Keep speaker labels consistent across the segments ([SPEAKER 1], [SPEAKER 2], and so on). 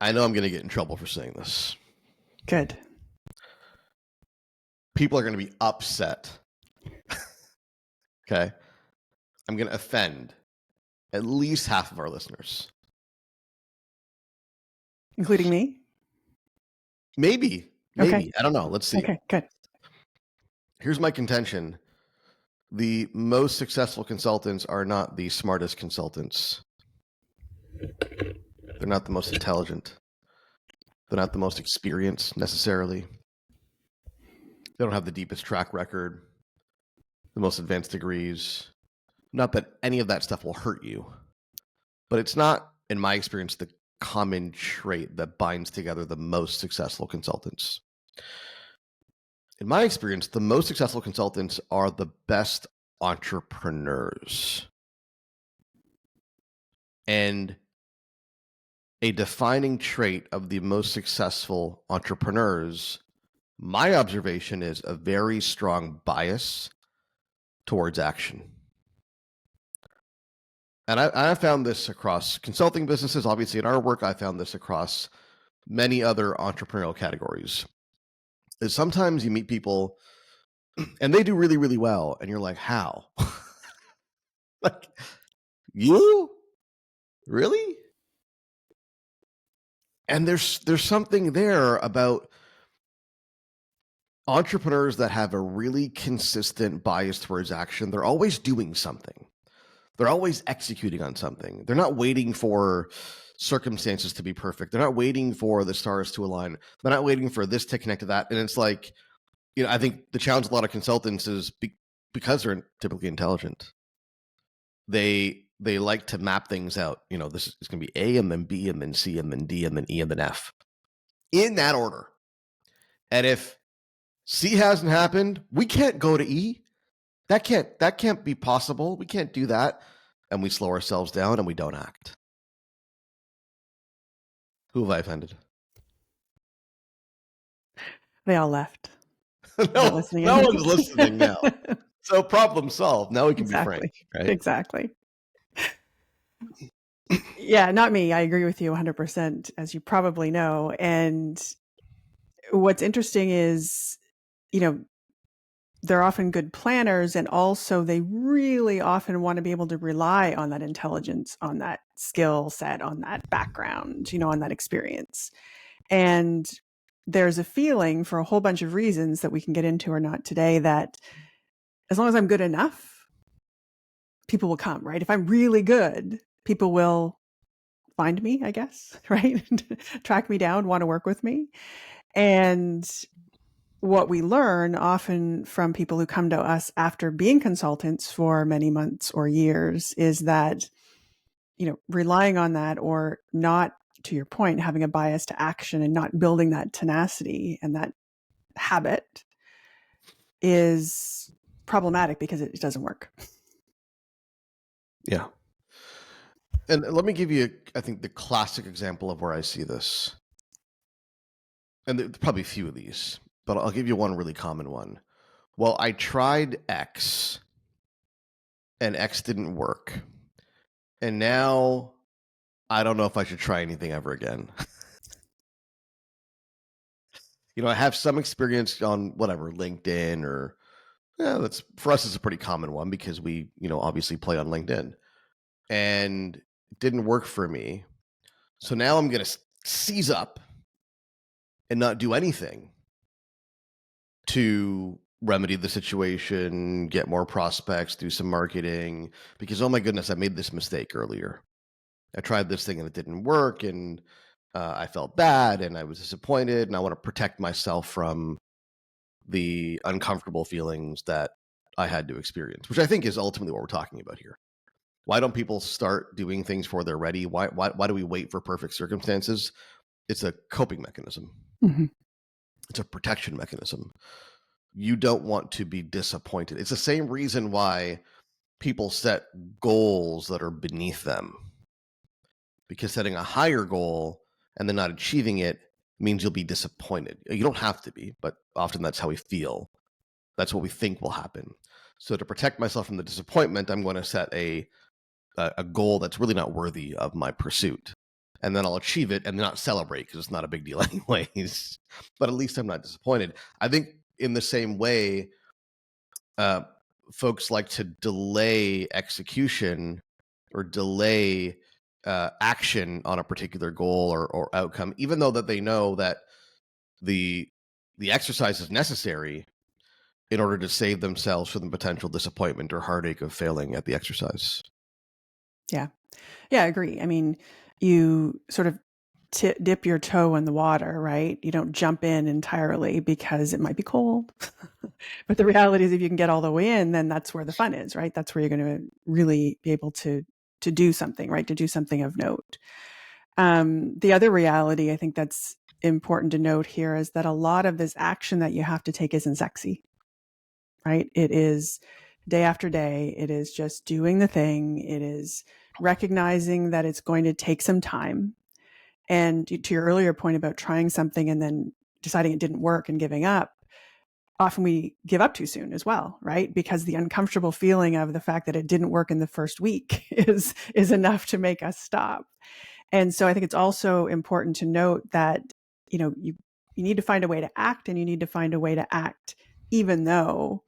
[SPEAKER 1] I know I'm going to get in trouble for saying this.
[SPEAKER 2] Good.
[SPEAKER 1] People are going to be upset. Okay. I'm going to offend at least half of our listeners.
[SPEAKER 2] Including me?
[SPEAKER 1] Maybe.
[SPEAKER 2] Okay.
[SPEAKER 1] I don't know. Let's see.
[SPEAKER 2] Okay, good.
[SPEAKER 1] Here's my contention. The most successful consultants are not the smartest consultants. They're not the most intelligent. They're not the most experienced necessarily. They don't have the deepest track record, the most advanced degrees. Not that any of that stuff will hurt you, but it's not, in my experience, the common trait that binds together the most successful consultants. In my experience, the most successful consultants are the best entrepreneurs. And a defining trait of the most successful entrepreneurs, my observation, is a very strong bias towards action. And I found this across consulting businesses. Obviously, in our work, I found this across many other entrepreneurial categories. Is sometimes you meet people and they do really, really well, and you're like, how? Like, you? Really? And there's something there about entrepreneurs that have a really consistent bias towards action. They're always doing something. They're always executing on something. They're not waiting for circumstances to be perfect. They're not waiting for the stars to align. They're not waiting for this to connect to that. And it's like, I think the challenge of a lot of consultants is because they're typically intelligent. They like to map things out. This is going to be A and then B and then C and then D and then E and then F in that order. And if C hasn't happened, we can't go to E. That can't be possible. We can't do that. And we slow ourselves down and we don't act. Who have I offended?
[SPEAKER 2] They all left.
[SPEAKER 1] No one's listening now. So problem solved. Now we can be frank, right?
[SPEAKER 2] Exactly. Yeah, not me. I agree with you 100%, as you probably know. And what's interesting is, they're often good planners, and also they really often want to be able to rely on that intelligence, on that skill set, on that background, on that experience. And there's a feeling, for a whole bunch of reasons that we can get into or not today, that as long as I'm good enough, people will come, right? If I'm really good, people will find me, I guess, right? Track me down, want to work with me. And what we learn often from people who come to us after being consultants for many months or years is that, relying on that, or not, to your point, having a bias to action and not building that tenacity and that habit, is problematic because it doesn't work.
[SPEAKER 1] Yeah. And let me give you, I think, the classic example of where I see this. And there's probably a few of these, but I'll give you one really common one. Well, I tried X and X didn't work. And now I don't know if I should try anything ever again. I have some experience on whatever, LinkedIn, or that's, for us, it's a pretty common one because we, obviously play on LinkedIn, and it didn't work for me. So now I'm going to seize up and not do anything to remedy the situation, get more prospects, do some marketing, because, oh my goodness, I made this mistake earlier. I tried this thing and it didn't work, and I felt bad and I was disappointed, and I want to protect myself from the uncomfortable feelings that I had to experience, which I think is ultimately what we're talking about here. Why don't people start doing things before they're ready? Why do we wait for perfect circumstances? It's a coping mechanism.
[SPEAKER 2] Mm-hmm.
[SPEAKER 1] It's a protection mechanism. You don't want to be disappointed. It's the same reason why people set goals that are beneath them, because setting a higher goal and then not achieving it means you'll be disappointed. You don't have to be, but often that's how we feel. That's what we think will happen. So to protect myself from the disappointment, I'm going to set a goal that's really not worthy of my pursuit. and then I'll achieve it and not celebrate because it's not a big deal anyways. But at least I'm not disappointed. I think in the same way, folks like to delay execution or delay action on a particular goal or outcome, even though that they know that the exercise is necessary in order to save themselves from the potential disappointment or heartache of failing at the exercise.
[SPEAKER 2] Yeah. Yeah, I agree. I mean, you sort of dip your toe in the water, right? You don't jump in entirely because it might be cold. But the reality is if you can get all the way in, then that's where the fun is, right? That's where you're going to really be able to do something, right? To do something of note. The other reality I think that's important to note here is that a lot of this action that you have to take isn't sexy, right? It is day after day. It is just doing the thing. It is recognizing that it's going to take some time. And to your earlier point about trying something and then deciding it didn't work and giving up, often we give up too soon as well, right? Because the uncomfortable feeling of the fact that it didn't work in the first week is enough to make us stop. And so I think it's also important to note that, you need to find a way to act, and you need to find a way to act even though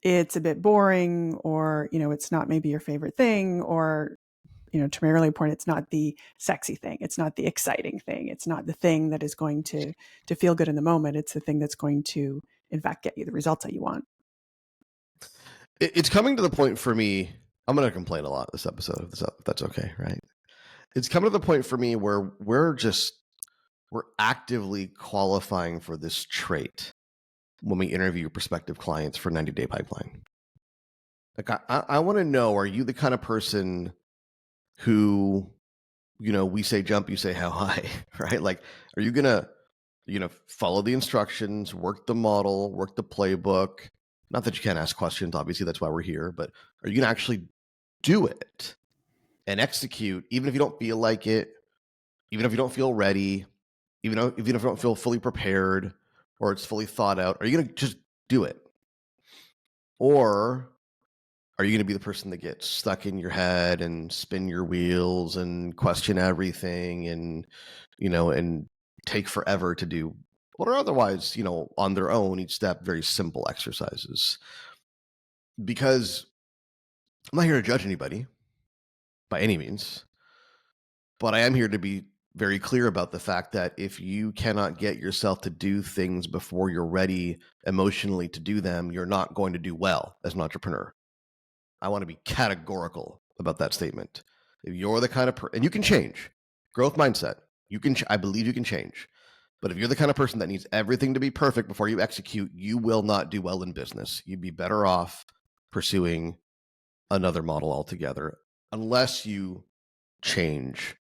[SPEAKER 2] it's a bit boring, or, it's not maybe your favorite thing, or, to my earlier point, it's not the sexy thing. It's not the exciting thing. It's not the thing that is going to feel good in the moment. It's the thing that's going to, in fact, get you the results that you want.
[SPEAKER 1] It's coming to the point for me. I'm going to complain a lot this episode, if that's okay, right? It's coming to the point for me where we're actively qualifying for this trait when we interview prospective clients for 90-day pipeline. Like, I want to know, are you the kind of person who, we say jump, you say how high, right? Like, are you gonna follow the instructions, work the model, work the playbook? Not that you can't ask questions, obviously, that's why we're here, but are you gonna actually do it and execute, even if you don't feel like it, even if you don't feel ready, even if you don't feel fully prepared or it's fully thought out? Are you gonna just do it? Or are you going to be the person that gets stuck in your head and spin your wheels and question everything and, and take forever to do what are otherwise, on their own, each step, very simple exercises? Because I'm not here to judge anybody by any means, but I am here to be very clear about the fact that if you cannot get yourself to do things before you're ready emotionally to do them, you're not going to do well as an entrepreneur. I want to be categorical about that statement. If you're the kind of person, and you can change, growth mindset, I believe you can change. But if you're the kind of person that needs everything to be perfect before you execute, you will not do well in business. You'd be better off pursuing another model altogether, unless you change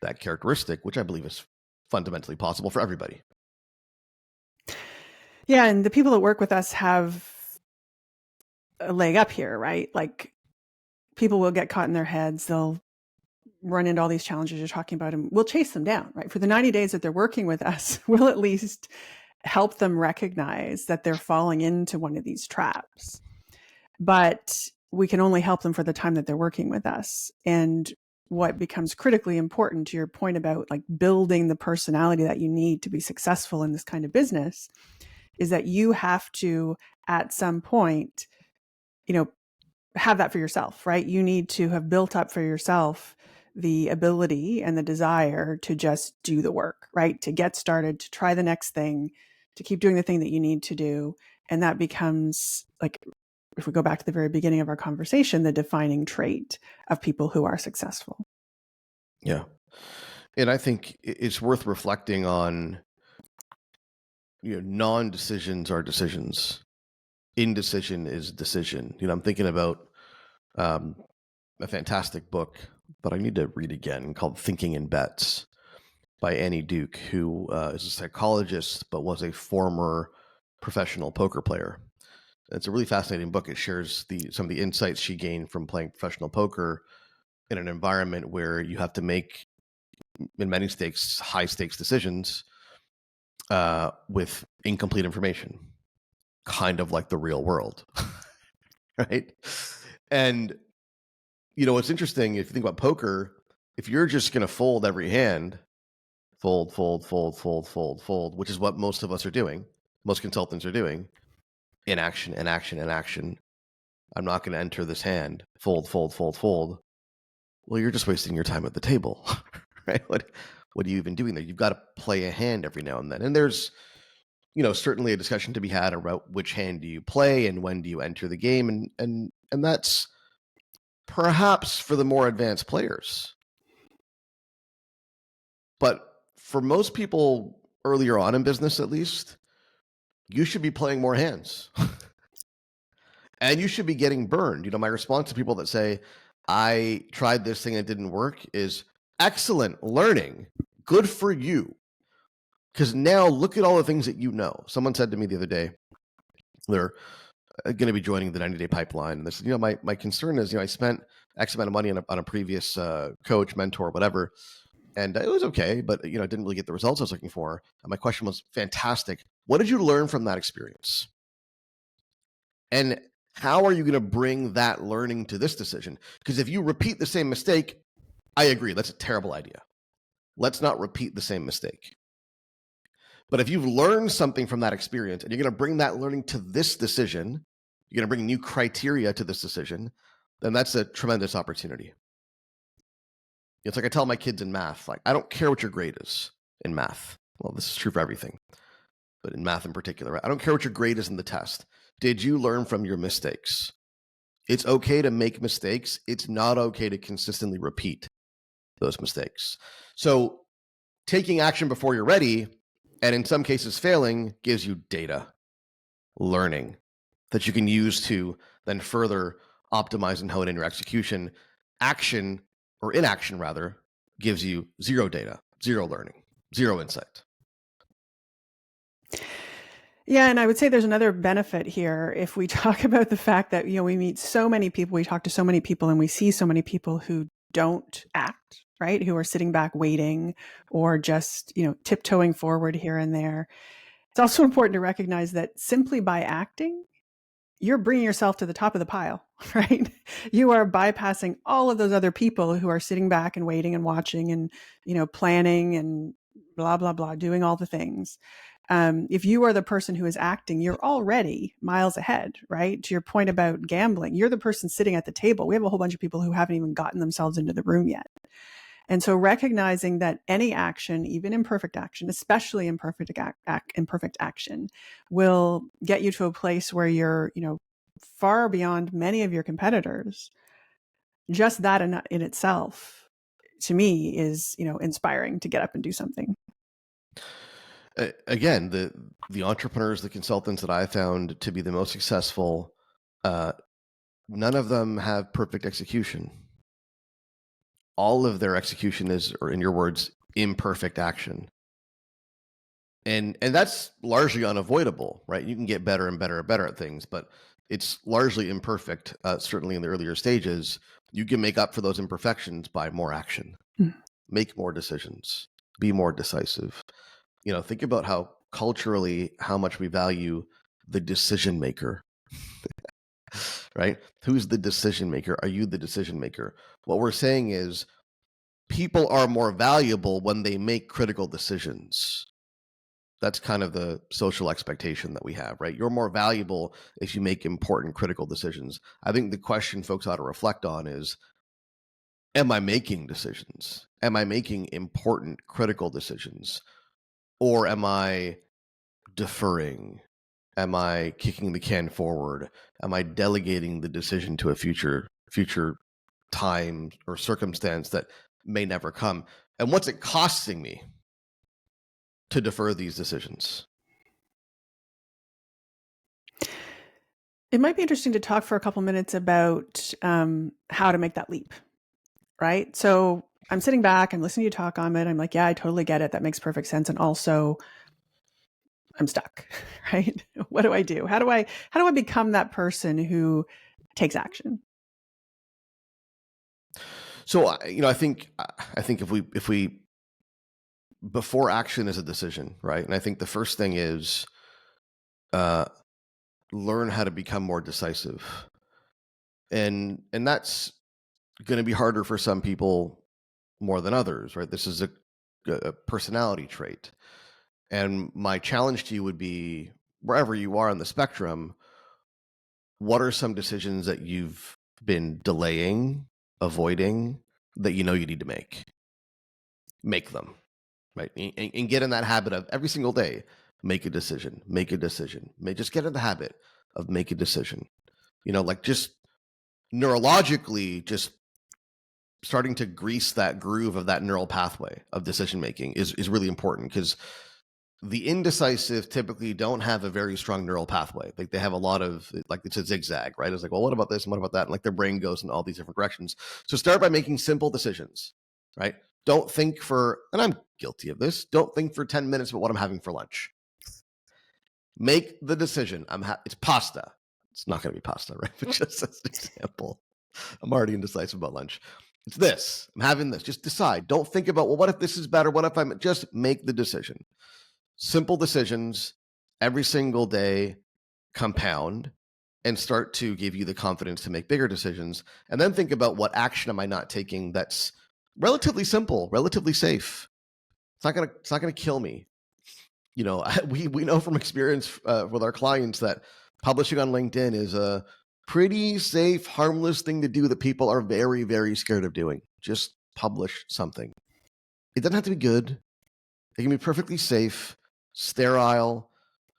[SPEAKER 1] that characteristic, which I believe is fundamentally possible for everybody.
[SPEAKER 2] Yeah, and the people that work with us have a leg up here, right? Like, people will get caught in their heads. They'll run into all these challenges you're talking about, and we'll chase them down, right? For the 90 days that they're working with us, we'll at least help them recognize that they're falling into one of these traps. But we can only help them for the time that they're working with us. And what becomes critically important, to your point about like building the personality that you need to be successful in this kind of business, is that you have to, at some point, have that for yourself, right? You need to have built up for yourself the ability and the desire to just do the work, right? To get started, to try the next thing, to keep doing the thing that you need to do. And that becomes, like, if we go back to the very beginning of our conversation, the defining trait of people who are successful.
[SPEAKER 1] Yeah. And I think it's worth reflecting on, non-decisions are decisions. Indecision is decision. I'm thinking about a fantastic book that I need to read again called Thinking in Bets by Annie Duke, who is a psychologist but was a former professional poker player. It's a really fascinating book. It shares some of the insights she gained from playing professional poker in an environment where you have to make, in many stakes, high stakes decisions with incomplete information, kind of like the real world, right? And what's interesting, if you think about poker, If you're just going to fold every hand, fold, fold, fold, fold, fold, fold, which is what most of us are doing, most consultants are doing, inaction, inaction, inaction. I'm not going to enter this hand. Fold, fold, fold, fold. Well, you're just wasting your time at the table, right? What are you even doing there? You've got to play a hand every now and then. And there's, certainly a discussion to be had about which hand do you play and when do you enter the game, and that's perhaps for the more advanced players. But for most people earlier on in business, at least, you should be playing more hands. And you should be getting burned. My response to people that say, I tried this thing and it didn't work is excellent learning. Good for you. Because now look at all the things that you know. Someone said to me the other day, they're going to be joining the 90-day pipeline. And they said, my concern is, I spent X amount of money on a previous coach, mentor, whatever. And it was okay, but didn't really get the results I was looking for. And my question was, fantastic. What did you learn from that experience? And how are you going to bring that learning to this decision? Because if you repeat the same mistake, I agree, that's a terrible idea. Let's not repeat the same mistake. But if you've learned something from that experience and you're going to bring that learning to this decision, you're going to bring new criteria to this decision, then that's a tremendous opportunity. It's like I tell my kids in math, like, I don't care what your grade is in math. Well, this is true for everything, but in math in particular, I don't care what your grade is in the test. Did you learn from your mistakes? It's okay to make mistakes. It's not okay to consistently repeat those mistakes. So taking action before you're ready, and in some cases failing, gives you data, learning that you can use to then further optimize and hone in your execution. Action, or inaction rather, gives you zero data, zero learning, zero insight.
[SPEAKER 2] Yeah, and I would say there's another benefit here if we talk about the fact that, we meet so many people, we talk to so many people, and we see so many people who don't act, right? Who are sitting back waiting or just, tiptoeing forward here and there. It's also important to recognize that simply by acting, you're bringing yourself to the top of the pile, right? You are bypassing all of those other people who are sitting back and waiting and watching and, planning and blah, blah, blah, doing all the things. If you are the person who is acting, you're already miles ahead, right? To your point about gambling, you're the person sitting at the table. We have a whole bunch of people who haven't even gotten themselves into the room yet. And so recognizing that any action, even imperfect action, especially imperfect action, will get you to a place where you're, far beyond many of your competitors. Just that in itself, to me, is, inspiring to get up and do something.
[SPEAKER 1] Again, the entrepreneurs, the consultants that I found to be the most successful, none of them have perfect execution. All of their execution is, or in your words, imperfect action. And that's largely unavoidable, right? You can get better and better and better at things, but it's largely imperfect, certainly in the earlier stages. You can make up for those imperfections by more action, make more decisions, be more decisive. Think about how culturally, how much we value the decision maker, right? Who's the decision maker? Are you the decision maker? What we're saying is people are more valuable when they make critical decisions. That's kind of the social expectation that we have, right? You're more valuable if you make important critical decisions. I think the question folks ought to reflect on is, am I making decisions? Am I making important critical decisions? Or am I deferring? Am I kicking the can forward? Am I delegating the decision to a future time or circumstance that may never come? And what's it costing me to defer these decisions?
[SPEAKER 2] It might be interesting to talk for a couple minutes about how to make that leap, right? So I'm sitting back, I'm listening to you talk on it. I'm like, yeah, I totally get it. That makes perfect sense. And also, I'm stuck, right? What do I do? How do I become that person who takes action?
[SPEAKER 1] So, I think if we before action is a decision, right? And I think the first thing is learn how to become more decisive, and that's going to be harder for some people more than others, right? This is a personality trait. And my challenge to you would be, wherever you are on the spectrum, what are some decisions that you've been delaying, avoiding, that you know you need to make? Make them, right? And get in that habit of every single day, make a decision, make a decision. Just get in the habit of make a decision. Like just neurologically, just starting to grease that groove of that neural pathway of decision making is really important, because the indecisive typically don't have a very strong neural pathway. Like they have a lot of, like, it's a zigzag, right? It's like, well, what about this and what about that? And like their brain goes in all these different directions. So start by making simple decisions, right? Don't think for, and I'm guilty of this, don't think for 10 minutes about what I'm having for lunch. Make the decision. It's pasta. It's not going to be pasta, right? But just as an example, I'm already indecisive about lunch. It's this. I'm having this. Just decide. Don't think about, well, what if this is better? What if just make the decision. Simple decisions every single day compound and start to give you the confidence to make bigger decisions. And then think about, what action am I not taking that's relatively simple, relatively safe? It's not gonna kill me. We know from experience with our clients that publishing on LinkedIn is a pretty safe, harmless thing to do that people are very, very scared of doing. Just publish something. It doesn't have to be good. It can be perfectly safe, sterile.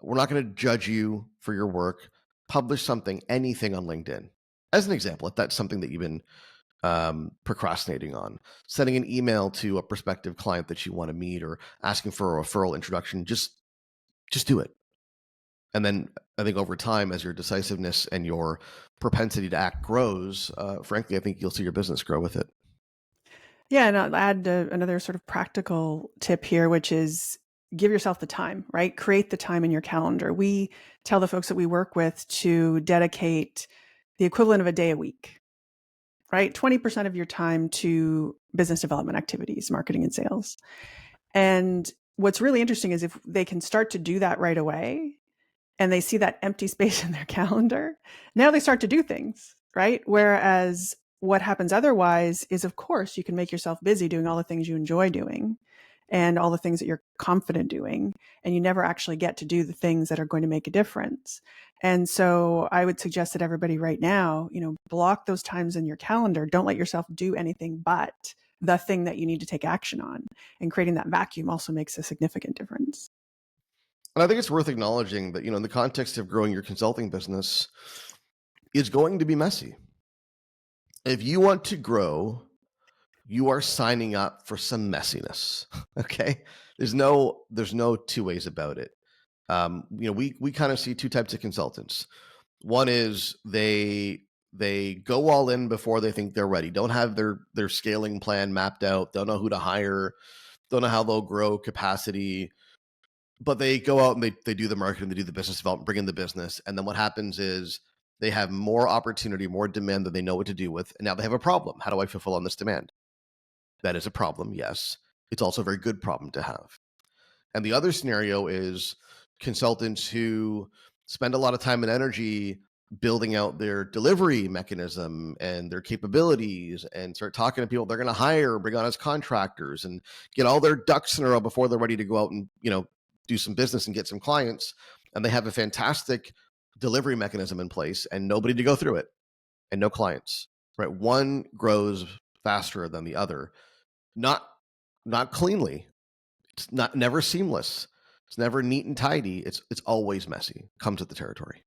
[SPEAKER 1] We're not going to judge you for your work. Publish something, anything on LinkedIn. As an example, if that's something that you've been procrastinating on, sending an email to a prospective client that you want to meet, or asking for a referral introduction, just do it. And then I think over time, as your decisiveness and your propensity to act grows, frankly, I think you'll see your business grow with it.
[SPEAKER 2] Yeah, and I'll add another sort of practical tip here, which is give yourself the time, right? Create the time in your calendar. We tell the folks that we work with to dedicate the equivalent of a day a week, right? 20% of your time to business development activities, marketing and sales. And what's really interesting is if they can start to do that right away and they see that empty space in their calendar, now they start to do things, right? Whereas what happens otherwise is, of course, you can make yourself busy doing all the things you enjoy doing and all the things that you're confident doing, and you never actually get to do the things that are going to make a difference. And so I would suggest that everybody right now, block those times in your calendar. Don't let yourself do anything but the thing that you need to take action on. And creating that vacuum also makes a significant difference.
[SPEAKER 1] And I think it's worth acknowledging that, in the context of growing your consulting business, it's going to be messy. If you want to grow, you are signing up for some messiness. Okay. There's no two ways about it. We kind of see two types of consultants. One is they go all in before they think they're ready, don't have their scaling plan mapped out, don't know who to hire, don't know how they'll grow capacity, but they go out and they do the marketing, they do the business development, bring in the business. And then what happens is they have more opportunity, more demand than they know what to do with. And now they have a problem. How do I fulfill on this demand? That is a problem, yes. It's also a very good problem to have. And the other scenario is consultants who spend a lot of time and energy building out their delivery mechanism and their capabilities, and start talking to people they're going to hire, bring on as contractors, and get all their ducks in a row before they're ready to go out and do some business and get some clients. And they have a fantastic delivery mechanism in place and nobody to go through it, and no clients, right? One grows faster than the other. Not cleanly. It's never seamless. It's never neat and tidy. It's always messy. Comes with the territory.